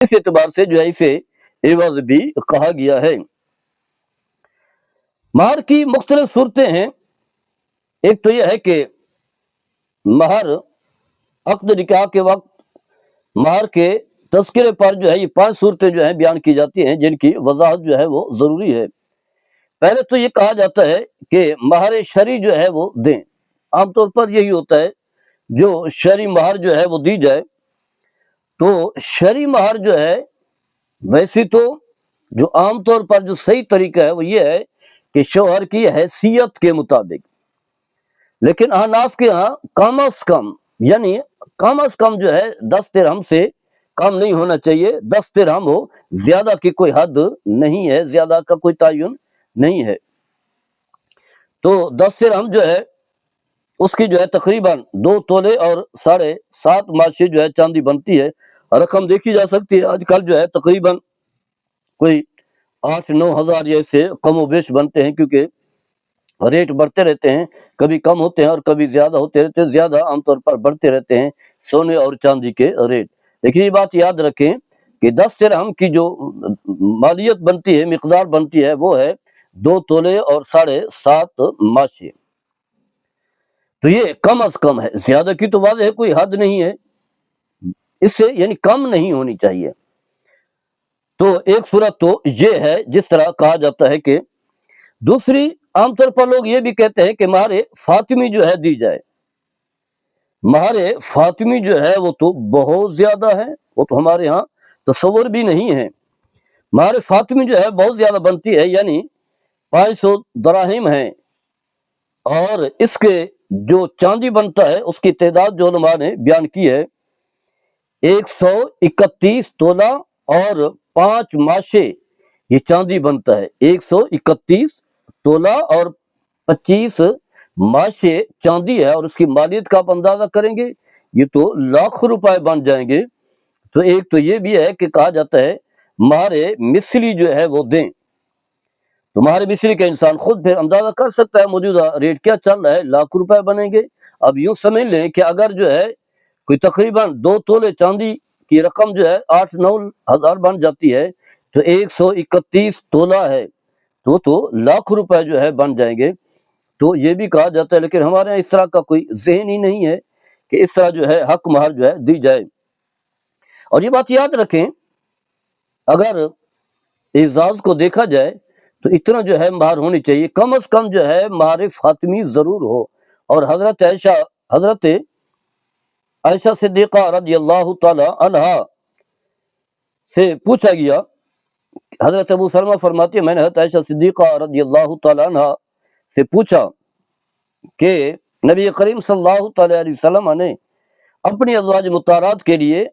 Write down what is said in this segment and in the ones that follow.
اس اعتبار سے جو ہے اسے عوض بھی کہا گیا ہے۔ مہر کی مختلف صورتیں ہیں۔ ایک تو یہ ہے کہ مہر عقد نکاح کے وقت مہر کے تذکرے پر جو ہے یہ 5 صورتیں جو ہیں بیان کی جاتی ہیں، جن کی وضاحت جو ہے وہ ضروری ہے۔ پہلے تو یہ کہا جاتا ہے کہ مہر شرعی جو ہے وہ دیں۔ عام طور پر یہی ہوتا ہے، جو شرعی مہر جو ہے وہ دی جائے۔ تو شرعی مہر جو ہے، ویسے تو جو عام طور پر جو صحیح طریقہ ہے وہ یہ ہے کہ شوہر کی حیثیت کے مطابق، لیکن احناف کے ہاں کم از کم، یعنی کم از کم جو ہے 10 درہم سے کم نہیں ہونا چاہیے۔ 10 درہم ہو، زیادہ کی کوئی حد نہیں ہے، زیادہ کا کوئی تعین نہیں ہے۔ تو 10 درہم جو ہے اس کی جو ہے تقریباً 2 تولے اور 7.5 ماشے جو ہے چاندی بنتی ہے۔ رقم دیکھی جا سکتی ہے، آج کل جو ہے تقریباً کوئی 8-9 ہزار ایسے کم و بیش بنتے ہیں، کیونکہ ریٹ بڑھتے رہتے ہیں، کبھی کم ہوتے ہیں اور کبھی زیادہ ہوتے رہتے ہیں۔ زیادہ عام طور پر بڑھتے رہتے ہیں سونے اور چاندی کے ریٹ۔ لیکن یہ بات یاد رکھیں کہ 10 درہم کی جو مالیت بنتی ہے، مقدار بنتی ہے، وہ ہے 2 تولے اور 7.5 ماشے۔ تو یہ کم از کم ہے، زیادہ کی تو واضح ہے کوئی حد نہیں ہے، اس سے یعنی کم نہیں ہونی چاہیے۔ تو ایک صورت تو یہ ہے جس طرح کہا جاتا ہے کہ دوسری، عام طور پر لوگ یہ بھی کہتے ہیں کہ مہر فاطمی جو ہے دی جائے۔ مہر فاطمی جو ہے وہ تو بہت زیادہ ہے، وہ تو ہمارے ہاں تصور بھی نہیں ہے۔ مہر فاطمی جو ہے بہت زیادہ بنتی ہے، یعنی 500 دراہم ہیں، اور اس کے جو چاندی بنتا ہے اس کی تعداد جو علماء نے بیان کی ہے 131 تولہ اور 5 ماشے یہ چاندی بنتا ہے۔ 131 تولہ اور 25 ماشے چاندی ہے، اور اس کی مالیت کا آپ اندازہ کریں گے یہ تو لاکھ روپے بن جائیں گے۔ تو ایک تو یہ بھی ہے کہ کہا جاتا ہے مہر مثلی جو ہے وہ دیں۔ تو مہر مثلی کا انسان خود پھر اندازہ کر سکتا ہے موجودہ ریٹ کیا چل رہا ہے، لاکھ روپے بنیں گے۔ اب یوں سمجھ لیں کہ اگر جو ہے کوئی تقریباً 2 تولے چاندی کی رقم جو ہے 8-9 ہزار بن جاتی ہے، تو 131 تولہ ہے تو لاکھ روپے جو ہے بن جائیں گے۔ تو یہ بھی کہا جاتا ہے، لیکن ہمارے یہاں اس طرح کا کوئی ذہن ہی نہیں ہے کہ اس طرح جو ہے حق مہر جو ہے دی جائے۔ اور یہ بات یاد رکھیں، اگر اعزاز کو دیکھا جائے تو اتنا جو ہے مہر ہونی چاہیے، کم از کم جو ہے مہر فاطمی ضرور ہو۔ اور حضرت عائشہ صدیقہ رضی اللہ تعالی عنہا سے پوچھا گیا، حضرت ابو سلمہ فرماتی ہے میں نے حضرت عائشہ صدیقہ رضی اللہ تعالی عنہا سے پوچھا کہ نبی کریم صلی اللہ تعالی علیہ وسلم نے اپنی ازواج مطہرات کے لیے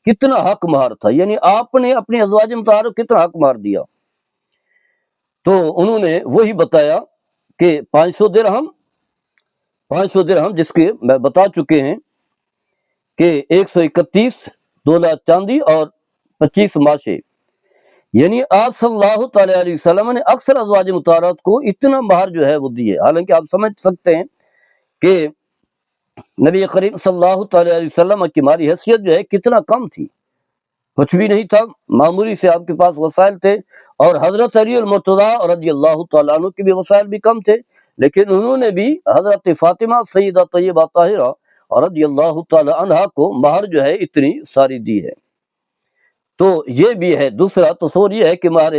کتنا حق مہر تھا، یعنی آپ نے اپنی ازواج مطہرات کو کتنا حق مہر دیا؟ تو انہوں نے وہی بتایا کہ 500 درہم، 500 درہم جس کے میں بتا چکے ہیں کہ 131 تولہ چاندی اور 25 ماشے، یعنی آپ صلی اللہ تعالی علیہ وسلم نے اکثر ازواج مطہرات کو اتنا مہر جو ہے وہ دیے۔ حالانکہ آپ سمجھ سکتے ہیں کہ نبی کریم صلی اللہ تعالی علیہ وسلم کی مالی حیثیت جو ہے کتنا کم تھی، کچھ بھی نہیں تھا، معمولی سے آپ کے پاس وسائل تھے۔ اور حضرت علی المرتضیٰ رضی اللہ تعالیٰ عنہ کے بھی وسائل بھی کم تھے، لیکن انہوں نے بھی حضرت فاطمہ سیدہ طیبہ طاہرہ رضی اللہ تعالی عنہا کو مہر جو ہے اتنی ساری دی ہے۔ تو یہ بھی ہے۔ دوسرا تصور یہ ہے کہ مہر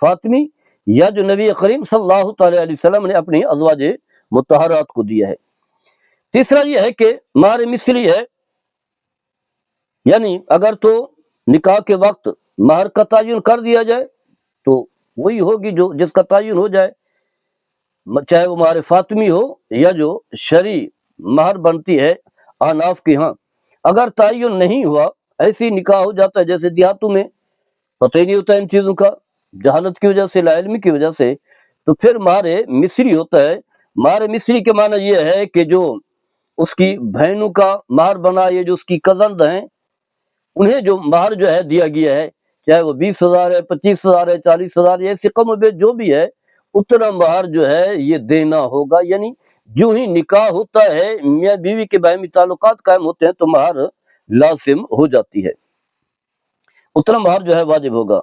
فاطمی یا جو نبی کریم صلی اللہ تعالی علیہ وسلم نے اپنی ازواج مطہرات کو دیا ہے۔ تیسرا یہ ہے کہ مہر مثلی ہے، یعنی اگر تو نکاح کے وقت مہر کا تعین کر دیا جائے تو وہی ہوگی جو جس کا تعین ہو جائے، چاہے وہ مہر فاطمی ہو یا جو شرعی مہر بنتی ہے احناف کے ہاں۔ اگر تعین نہیں ہوا، ایسی نکاح ہو جاتا ہے جیسے دیہاتوں میں پتہ ہی نہیں ہوتا ان چیزوں کا، جہالت کی وجہ سے، لا علمی کی وجہ سے، تو پھر مہر مصری ہوتا ہے۔ مہر مصری کے معنی یہ ہے کہ جو اس کی بہنوں کا مہر بنا، یہ جو اس کی کزنز ہیں انہیں جو مہر جو ہے دیا گیا ہے، چاہے وہ 20,000 ہے، 25,000 ہے، 40,000 ہے، ایسی کم و بیش جو بھی ہے اتنا مہر جو ہے یہ دینا ہوگا۔ یعنی جو ہی نکاح ہوتا ہے، میاں بیوی کے باہمی تعلقات قائم ہوتے ہیں تو مہر لازم ہو جاتی ہے۔ उतना महर जो है वाजिब होगा।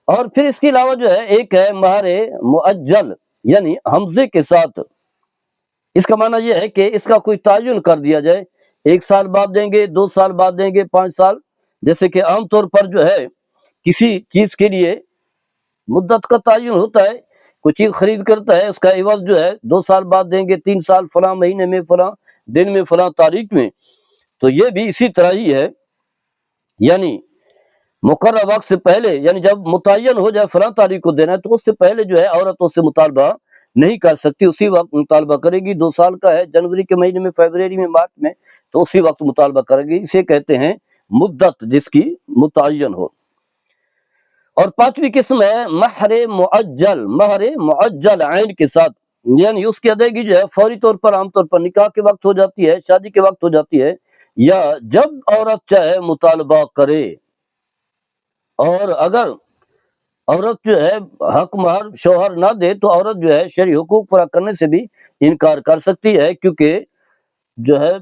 और फिर इसके अलावा जो है एक है महर मुअज्जल, यानी हमजे के साथ। इसका माना यह है कि इसका कोई तायुन कर दिया जाए, 1 साल बाद देंगे, 2 साल बाद देंगे, 5 साल। जैसे कि आमतौर पर जो है किसी चीज के लिए मुद्दत का तायुन होता है, कोई चीज खरीद करता है, उसका इवज जो है 2 साल बाद देंगे, 3 साल, फला महीने में, फला दिन में, फला तारीख में। तो ये भी इसी तरह ही है, यानी मुकर्रर वक्त से पहले, यानी जब मुतय्यन हो जाए फला तारीख को देना है, तो उससे पहले जो है औरत उससे मुतालबा नहीं कर सकती, उसी वक्त मुतालबा करेगी। 2 साल का है, जनवरी के महीने में, फरवरी में, मार्च में, तो उसी वक्त मुतालबा करेगी। इसे कहते हैं मुद्दत जिसकी मुतय्यन हो। और पांचवी किस्म है महर मुअज्जल, महर मुअज्जल आइन के साथ, यानी उसकी अदायगी जो है फौरी तौर पर, आमतौर पर निकाह के वक्त हो जाती है, शादी के वक्त हो जाती है, या जब औरत चाहे मुतालबा करे। और अगर औरत जो है हक महर शौहर ना दे तो औरत जो है शरई हुकूक पूरा करने से भी इनकार कर सकती है, क्योंकि जो है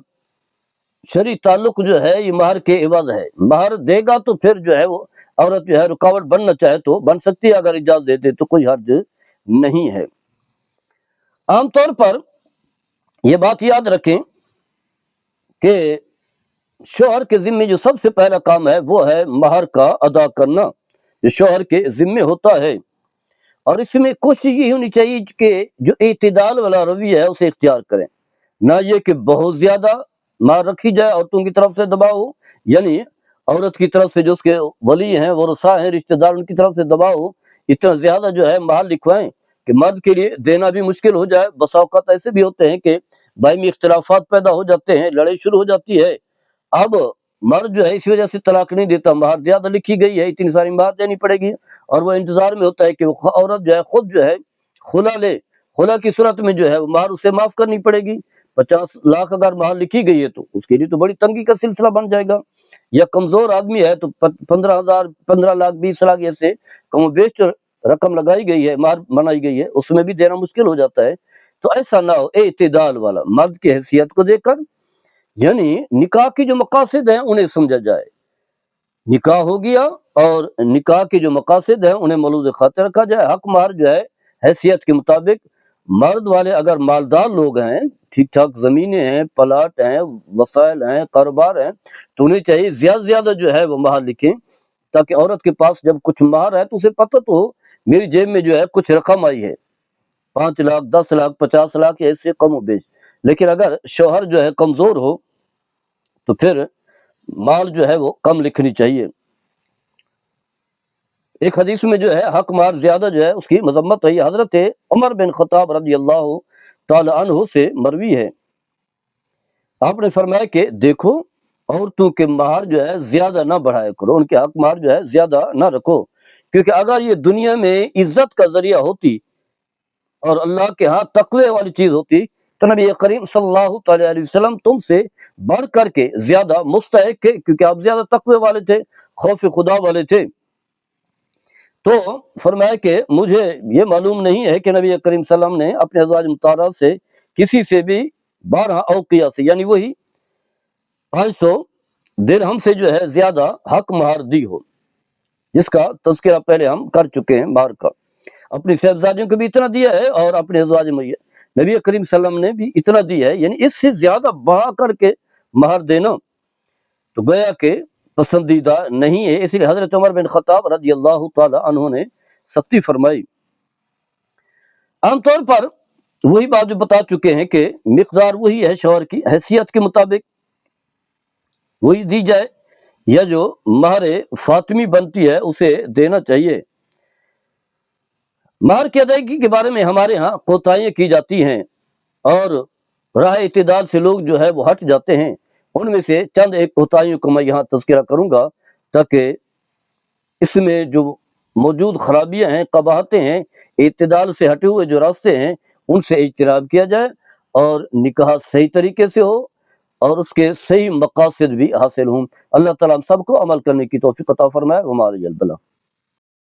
शरई ताल्लुक जो है ये महर के इवज है। महर देगा तो फिर जो है वो औरत जो है रुकावट बनना चाहे तो बन सकती है, अगर इजाजत दे दे तो कोई हर्ज नहीं है। आमतौर पर ये बात याद रखें कि शौहर के जिम्मे जो सबसे पहला काम है वो है महर का अदा करना, जो शौहर के जिम्मे होता है। और इसमें कोशिश ये होनी चाहिए कि जो इत्तिदाल वाला रवैया है उसे इख्तियार करें, ना ये कि बहुत ज्यादा मार रखी जाए औरतों की तरफ से दबाव हो, यानी औरत की तरफ से जो उसके वली हैं, वरसा हैं, रिश्तेदार, उनकी तरफ से दबाव हो, इतना ज्यादा जो है माल लिखवाएं कि मर्द के लिए देना भी मुश्किल हो जाए। बसा औकात ऐसे भी होते हैं कि भाई में इख्तिलाफात पैदा हो जाते हैं, लड़ाई शुरू हो जाती है। अब मर्द जो है इस वजह से तलाक नहीं देता, महर ज्यादा लिखी गई है, इतनी सारी महर देनी पड़ेगी, और वो इंतजार में होता है कि वो औरत जो है खुद जो है खुला ले। खुला की सूरत में जो है वो महर उसे माफ करनी पड़ेगी। 50 लाख अगर महर लिखी गई है तो उसके लिए तो बड़ी तंगी का सिलसिला बन जाएगा। या कमजोर आदमी है तो 15,000, 15 लाख, 20 लाख ऐसे कम बेच रकम लगाई गई है, महर बनाई गई है, उसमें भी देना मुश्किल हो जाता है। तो ऐसा ना हो, इत्तिदाल वाला मर्द की हैसियत को देकर, यानी निकाह की जो मकासद हैं उन्हें समझा जाए। निकाह हो गया और निकाह के जो मकासद हैं उन्हें मौलूद खातिर रखा जाए। हक महर जो है हैसियत के मुताबिक, मर्द वाले अगर मालदार लोग हैं, ठीक ठाक जमीनें हैं, प्लाट हैं, वसाइल हैं, कारोबार हैं, तो उन्हें चाहिए ज्यादा से ज्यादा जो है वो महर लिखें, ताकि औरत के पास जब कुछ महर है तो उसे पता तो हो मेरी जेब में जो है कुछ रकम आई है, 5 लाख, 10 लाख, 50 लाख, ऐसे कम हो बेश। लेकिन अगर शौहर जो है कमजोर हो तो फिर माल जो है वो कम लिखनी चाहिए। एक हदीस में जो है हक मार ज्यादा जो है उसकी मजम्मत है। हजरत उमर बिन खत्ताब रजी अल्लाह ताला अन्हु से मरवी है, आपने फरमाया कि देखो औरतों के मार जो है ज्यादा ना बढ़ाया करो, उनके हक मार जो है ज्यादा ना रखो, क्योंकि अगर ये दुनिया में इज्जत का जरिया होती और अल्लाह के यहाँ तकवे वाली चीज होती तो नबी करीम सल्लल्लाहु अलैहि वसल्लम तुमसे बढ़ करके ज्यादा मुस्तहिक थे, क्योंकि आप ज्यादा तकवे वाले थे, खौफ खुदा वाले थे। तो फरमाया कि मुझे ये मालूम नहीं है कि नबी करीम सल्लम ने अपने अज़वाज मुताहरा से किसी से भी 12 औकिया से, यानी वही 500 दिरहम से जो है ज्यादा हक महर दी हो, जिसका तज़किरा पहले हम कर चुके हैं महर का। अपनी शहजादियों को भी इतना दिया है और अपने अज़वाज नबी करीम सल्लम ने भी इतना दिया है, यानी इससे ज्यादा बढ़ा करके महर देना तो गोया के पसंदीदा नहीं है। इसलिए हजरत उमर बिन खत्ताब रजी अल्लाह ताला अन्हु ने सख्ती फरमाई। आमतौर पर वही बात जो बता चुके हैं कि मिकदार वही है, शौहर की हैसियत के मुताबिक वही दी जाए, या जो महर फातिमी बनती है उसे देना चाहिए। महर की अदायगी के बारे में हमारे यहाँ कोताहियां की जाती हैं और राह इत्तेदाल से लोग जो है वो हट जाते हैं। उनमें से चंद एक कोताहियों को मैं यहाँ तज़किरा करूंगा, ताकि इसमें जो मौजूद खराबियां हैं, कबाहतें हैं, इत्तेदाल से हटे हुए जो रास्ते हैं, उनसे इज्तनाब किया जाए और निकाह सही तरीके से हो और उसके सही मकासद भी हासिल हों। अल्लाह ताला हम सबको अमल करने की तौफीक अता फरमाए। वमा अलैहि अल बलाग।